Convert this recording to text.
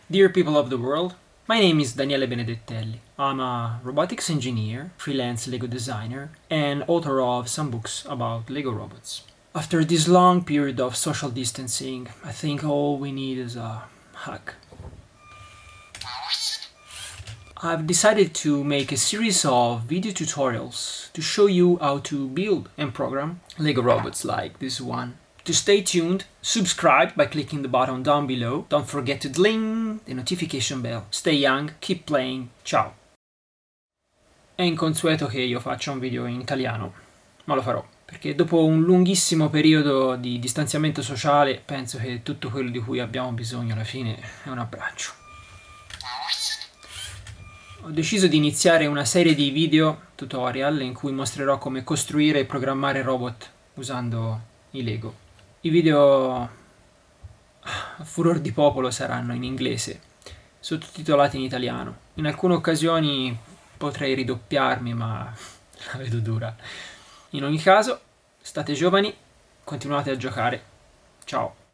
Dear people of the world, my name is Daniele Benedettelli. I'm a robotics engineer, freelance Lego designer, and author of some books about Lego robots. After this long period of social distancing, I think all we need is a hug. I've decided to make a series of video tutorials to show you how to build and program Lego robots like this one. To stay tuned, subscribe by clicking the button down below. Don't forget to ding the notification bell. Stay young, keep playing, ciao! È inconsueto che io faccia un video in italiano, ma lo farò, perché dopo un lunghissimo periodo di distanziamento sociale penso che tutto quello di cui abbiamo bisogno alla fine è un abbraccio. Ho deciso di iniziare una serie di video tutorial in cui mostrerò come costruire e programmare robot usando i Lego. I video a furor di popolo saranno in inglese, sottotitolati in italiano. In alcune occasioni potrei ridoppiarmi, ma la vedo dura. In ogni caso, state giovani, continuate a giocare. Ciao!